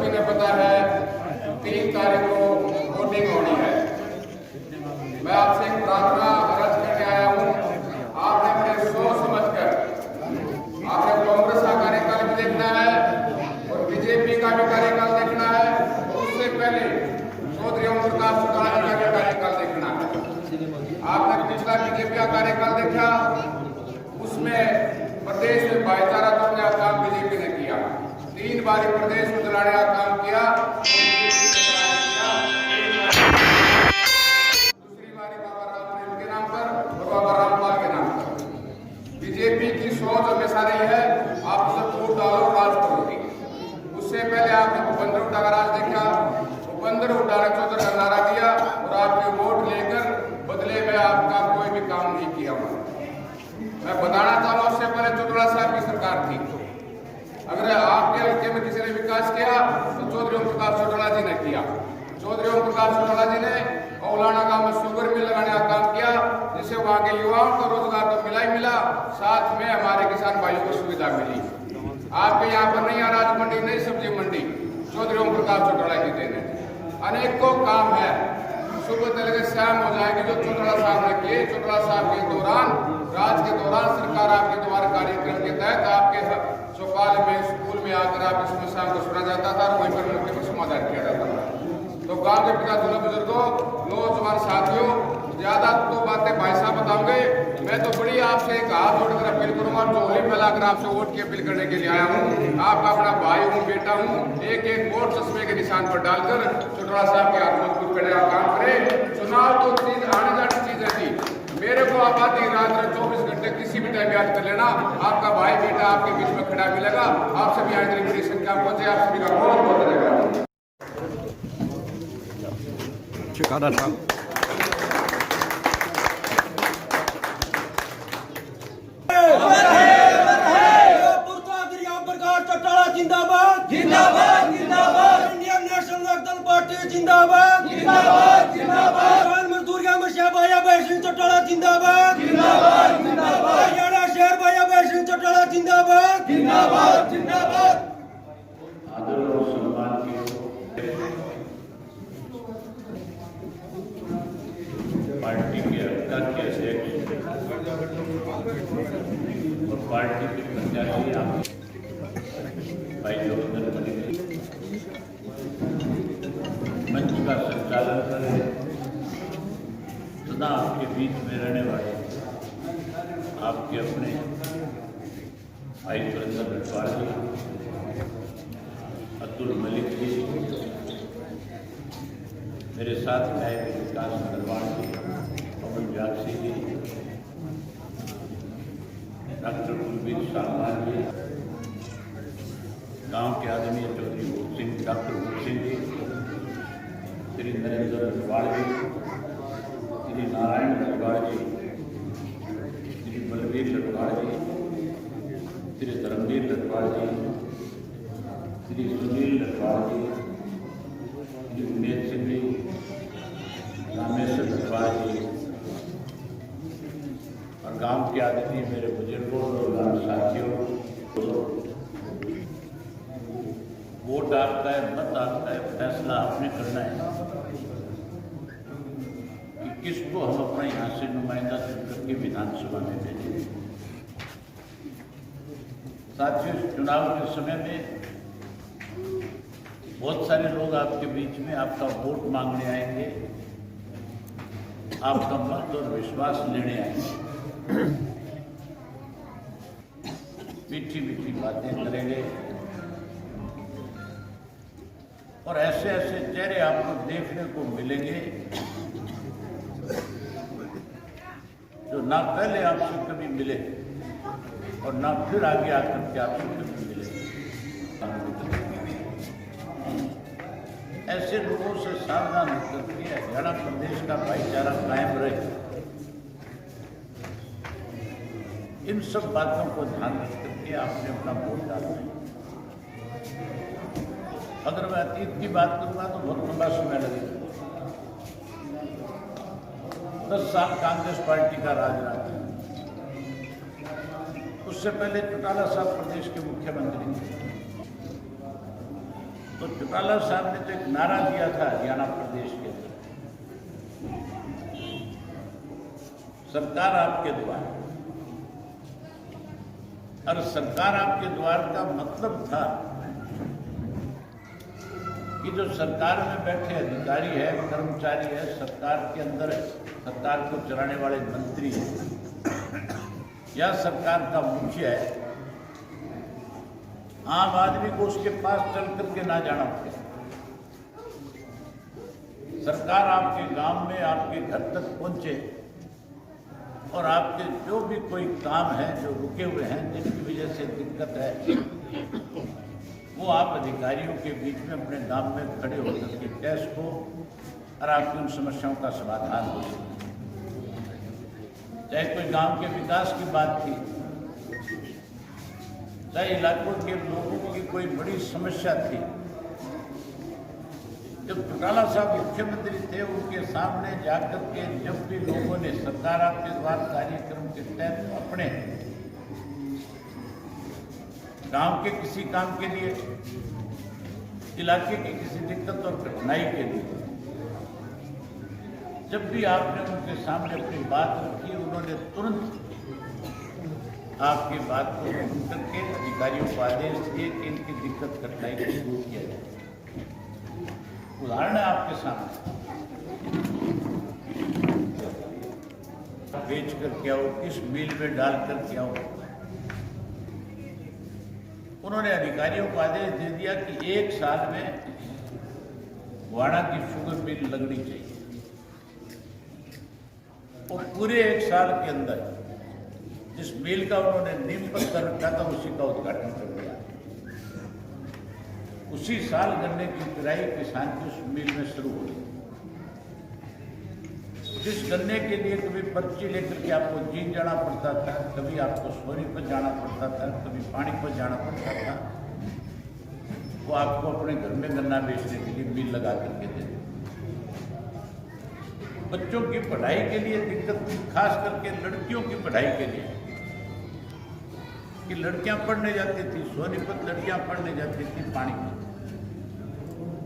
सभी ने पता है 3 तारीख को वोटिंग होनी है। मैं आपसे एक प्रार्थना अर्ज करके आया हूँ, आपने अपने सोच समझकर आपने कांग्रेस का कार्यकाल भी देखना है और बीजेपी का भी कार्यकाल देखना है और उससे पहले चौधरी ओम प्रकाश चौटाला जी का भी कार्यकाल देखना है। आपने पिछला बीजेपी का कार्यकाल देखा, उसमें प्रदेश में भाईचारा तोड़ने का काम बीजेपी ने किया, 3 बार प्रदेश को जलाने का काम किया, दूसरी बार बाबा रामदेव के नाम पर और बाबा रामपाल के नाम पर। बीजेपी की सोच हमेशा रही है आप सब वोट डालो राज करोगे। उससे पहले आपने भूपेंद्र हुड्डा का राज देखा, भूपेंद्र हुड्डा ने 14 का नारा दिया और आपके वोट लेकर बदले में आपका कोई भी काम नहीं किया। मैं बताना चाहूँ, उससे पहले चौटाला साहब की सरकार थी। अगर आपके हल्के में किसी ने विकास किया तो चौधरी ओम प्रकाश चौटाला जी ने किया। चौधरी ओम प्रकाश चौटाला जी ने औलाना गांव में शुगर मिल लगाने का काम किया, जिससे वहां के युवाओं को रोजगार तो मिला ही मिला, साथ में हमारे किसान भाइयों को सुविधा मिली। आपके यहाँ पर नई अनाज मंडी, नई सब्जी मंडी चौधरी ओम प्रकाश चौटाला जी देने अनेकों काम है। सुबह तक शाम हो जाएगी जो चौटाला साहब ने किए। चौटाला साहब के दौरान, राज के दौरान सरकार आपके द्वारा कार्यक्रम के तहत आपके चौपाल में, स्कूल में आकर आपकी समस्याओं को सुना जाता था और वहीं पर मौके पर समाधान किया जाता था। तो गांव के पिता, दूल्हा बुजुर्गों, नौजवान साथियों, ज्यादा तो बातें भाई साहब बताओगे, मैं तो बड़ी आपसे एक हाथ जोड़कर अपील करूंगा, झोली फैलाकर आपसे वोट की अपील करने के लिए आया हूँ। आपका अपना भाई हूँ, बेटा हूँ, एक एक वोट चश्मे के निशान पर डालकर चौटाला साहब के हाथ मजबूत करने का काम करें। चुनाव तो चीज आने जाने चीज है, मेरे को आप आधी रात में 24 घंटे किसी भी टाइम याद कर लेना, आपका भाई बेटा आपके बीच में खड़ा मिलेगा। आप सभी आज बड़ी संख्या में पहुंचे, आप सभी का बहुत बहुत धन्यवाद। जिंदाबाद जिंदाबाद जिंदाबाद, इंडियन नेशनल लोकदल पार्टी जिंदाबाद जिंदाबाद जिंदाबाद, किसान मजदूर या मशिया भाया भाई सिंह चौटाला जिंदाबाद जिंदाबाद जिंदाबाद, हरियाणा शहर भाया भाई सिंह चौटाला जिंदाबाद जिंदाबाद जिंदाबाद। आदर और सम्मान के पार्टी के हत्या के अध्यक्ष और पार्टी के प्रत्याशी आप भाई जोगिंदर मलिक मंच का संचालन करें, सदा आपके बीच में रहने वाले आपके अपने भाई सुरेंद्र रटवाड़ जी, अतुल मलिक जी, मेरे साथ में विकास अग्रवाल जी, पवन व्यासी जी, डॉक्टर कुलबीर सालमान जी, गांव के आदरणीय चौधरी भूप सिंह, डॉक्टर भूप सिंह जी, श्री नरेंद्र रटवाड़ जी, श्री नारायण रटवाड़ जी, श्री बलवीर रटवाड़ जी, श्री धर्मवीर रटवाड़ जी, श्री सुनील रटवाड़ जी, श्री उमेश सिंह जी, रामेश्वर रटवाड़ जी और गांव के आदरणीय मेरे बुजुर्गों और साथियों, वोट आपका है, मत आपका है, फैसला आपने करना है कि किसको हम अपना यहाँ से नुमाइंदा चुन करके विधानसभा में भेजें। साथियों, चुनाव के समय में बहुत सारे लोग आपके बीच में आपका वोट मांगने आएंगे, आपका मत और विश्वास लेने आएंगे, मीठी मीठी बातें करेंगे और ऐसे ऐसे चेहरे आपको देखने को मिलेंगे जो ना पहले आपसे कभी मिले और ना फिर आगे आकर के आपसे कभी मिले। ऐसे लोगों से सावधान होकर के हरियाणा प्रदेश का भाईचारा कायम रहे, इन सब बातों को ध्यान रख करके आपने अपना वोट डालना है। अगर मैं अतीत की बात करूंगा तो बहुत लंबा समय लगेगा। 10 साल कांग्रेस पार्टी का राज रहा था। उससे पहले चौटाला साहब प्रदेश के मुख्यमंत्री थे। तो चौटाला साहब ने तो एक नारा दिया था हरियाणा प्रदेश के अंदर, सरकार आपके द्वार। और सरकार आपके द्वार का मतलब था कि जो सरकार में बैठे अधिकारी है, कर्मचारी है, सरकार के अंदर सरकार को चलाने वाले मंत्री हैं या सरकार का मुखिया है, आम आदमी को उसके पास चल करके ना जाना पड़े। सरकार आपके गांव में, आपके घर तक पहुंचे और आपके जो भी कोई काम है जो रुके हुए हैं, जिनकी वजह से दिक्कत है, वो आप अधिकारियों के बीच में अपने गांव में खड़े होकर के पेश हो और आपकी उन समस्याओं का समाधान हो सके। चाहे कोई गांव के विकास की बात थी, चाहे इलाकों के लोगों की कोई बड़ी समस्या थी, जब चौटाला साहब मुख्यमंत्री थे, उनके सामने जाकर के जब भी लोगों ने सरकार आपके द्वार कार्यक्रम के तहत अपने गांव के किसी काम के लिए, इलाके की किसी दिक्कत और कठिनाई के लिए, जब भी आपने उनके सामने अपनी बात रखी, उन्होंने तुरंत आपकी बात को सुन करके अधिकारियों को आदेश दिए कि इनकी दिक्कत कठिनाई को दूर किया जाए। उदाहरण है आपके सामने, बेच कर क्या हो, किस मिल में डाल कर क्या हो, उन्होंने अधिकारियों को आदेश दे दिया कि 1 साल में वाड़ा की शुगर मिल लगनी चाहिए और पूरे 1 साल के अंदर जिस मिल का उन्होंने नींव पत्थर रखा था उसी का उद्घाटन कर दिया। उसी साल गन्ने की पिराई किसान की उस मिल में शुरू हो गई। जिस गन्ने के लिए कभी पर्ची लेकर के आपको जींद जाना पड़ता था, कभी आपको सोनीपत जाना पड़ता था, कभी पानीपत जाना पड़ता था, वो आपको अपने घर में गन्ना बेचने के लिए मिल लगा करके देते। बच्चों की पढ़ाई के लिए दिक्कत थी, खास करके लड़कियों की पढ़ाई के लिए, कि लड़कियां पढ़ने जाती थी सोनीपत, लड़कियां पढ़ने जाती थी पानीपत,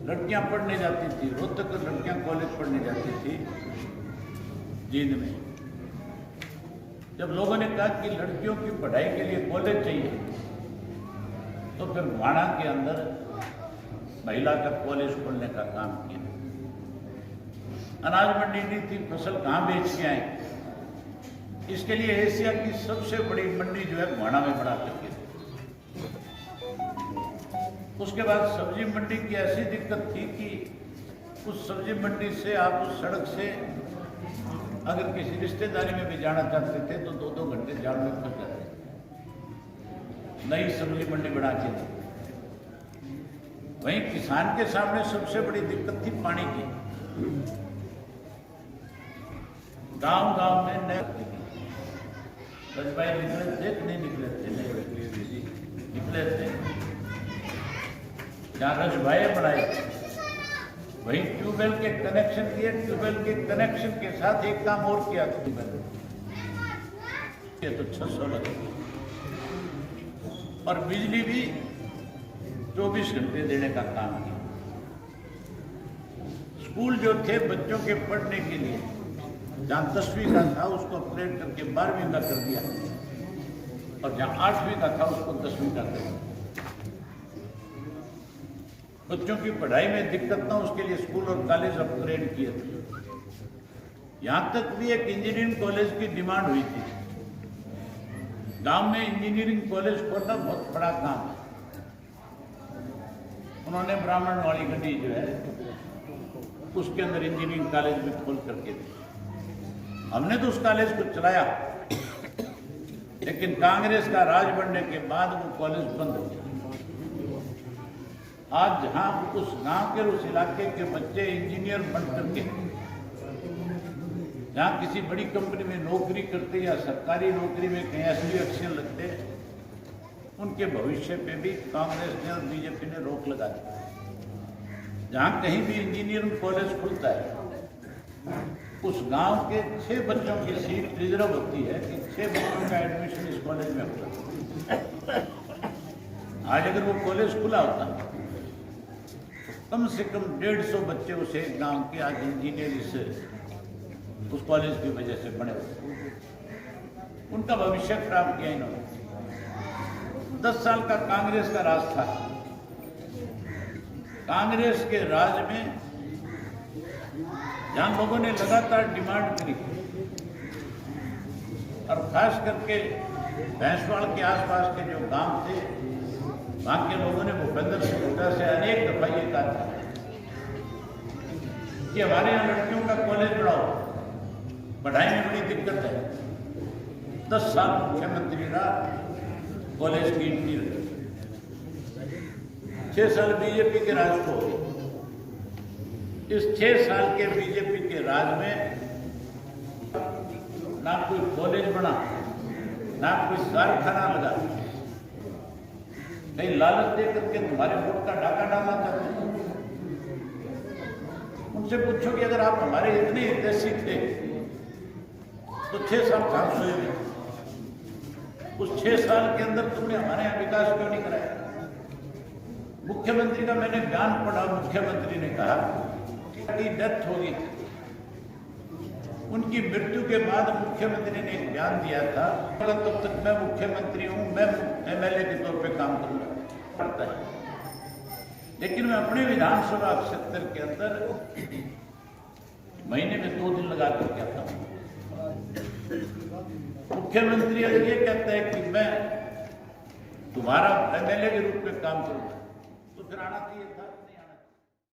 लड़कियां पढ़ने जाती थी रोहतक, लड़कियां कॉलेज पढ़ने जाती थी जींद में। जब लोगों ने कहा कि लड़कियों की पढ़ाई के लिए कॉलेज चाहिए, तो फिर वाड़ा के अंदर महिला का कॉलेज खोलने का काम किया। अनाज मंडी नहीं थी, फसल कहाँ बेच के आए, इसके लिए एशिया की सबसे बड़ी मंडी जो है वाड़ा में बना करके। उसके बाद सब्जी मंडी की ऐसी दिक्कत थी कि उस सब्जी मंडी से आप उस सड़क से अगर किसी रिश्तेदारी में भी जाना चाहते थे तो 2-2 घंटे जाड़ में फंस जाते। नई सब्जी मंडी बना के दी। वहीं किसान के सामने सबसे बड़ी दिक्कत थी पानी की। गांव-गांव में नए रजबाई निकले थे कि नहीं निकले थे? निकले थे। जहाँ रजबाई बनाए वहीं ट्यूबवेल के कनेक्शन दिए, ट्यूबवेल के कनेक्शन के साथ एक काम और किया, ट्यूबवेल ये तो 600 लगे और बिजली भी 24 घंटे देने का काम किया। स्कूल जो थे बच्चों के पढ़ने के लिए, जहाँ 10वीं का था उसको अपग्रेड करके 12वीं का कर दिया और जहाँ 8वीं का था उसको 10वीं का कर दिया। बच्चों की पढ़ाई में दिक्कत ना, उसके लिए स्कूल और कॉलेज अपग्रेड किए थे। यहाँ तक भी एक इंजीनियरिंग कॉलेज की डिमांड हुई थी। गांव में इंजीनियरिंग कॉलेज खोलना बहुत बड़ा काम है। उन्होंने ब्राह्मण वाली गड्डी जो है उसके अंदर इंजीनियरिंग कॉलेज में खोल करके दी। हमने तो उस कॉलेज को चलाया, लेकिन कांग्रेस का राज बनने के बाद वो कॉलेज बंद हो गया। आज जहां उस गांव के, उस इलाके के बच्चे इंजीनियर बन करके जहां किसी बड़ी कंपनी में नौकरी करते या सरकारी नौकरी में कहीं एसडी अफसर लगते, उनके भविष्य पे भी कांग्रेस ने और बीजेपी ने रोक लगा दी। जहां कहीं भी इंजीनियरिंग कॉलेज खुलता है, उस गांव के 6 बच्चों की सीट रिजर्व होती है कि 6 बच्चों का एडमिशन इस कॉलेज में होता है। आज अगर वो कॉलेज खुला होता कम से कम 150 बच्चे उस एक गांव के आज इंजीनियर उस कॉलेज की वजह से बने हुए, उनका भविष्य खराब किया इन्होंने। 10 साल का कांग्रेस का राज था। कांग्रेस के राज में जहां लोगों ने लगातार डिमांड करी और खास करके भैंसवाड़ के आसपास के जो गांव थे, वहां के लोगों ने भूपेंद्र सिंह हुड्डा से अनेक दफा ये कहा था कि हमारे यहाँ लड़कियों का कॉलेज बढ़ाओ, पढ़ाई में बड़ी दिक्कत है। 10 साल मुख्यमंत्री रहा, कॉलेज की नहीं रही। 6 साल बीजेपी के राज को, इस 6 साल के बीजेपी के राज में ना कोई कॉलेज बना, ना कोई कारखाना लगा। कहीं लालच दे करके तुम्हारे वोट का डाका डालना चाहते हैं। उनसे पूछो कि अगर आप हमारे इतने हितैषी थे तो 6 साल कहां सोए थे? उस 6 साल के अंदर तुमने हमारे यहाँ विकास क्यों नहीं कराया? मुख्यमंत्री का मैंने बयान पढ़ा, मुख्यमंत्री ने कहा कि डेथ होगी। उनकी मृत्यु के बाद मुख्यमंत्री ने एक बयान दिया था, तब तक मैं मुख्यमंत्री हूं, मैं एमएलए के तौर पे काम करूंगा पड़ता है। लेकिन मैं अपने विधानसभा क्षेत्र के अंदर महीने में 2 दिन लगा कर आता हूं। मुख्यमंत्री अगर ये कहता है कि मैं तुम्हारा एमएलए के रूप में काम करूंगा तो फिर आना चाहिए था।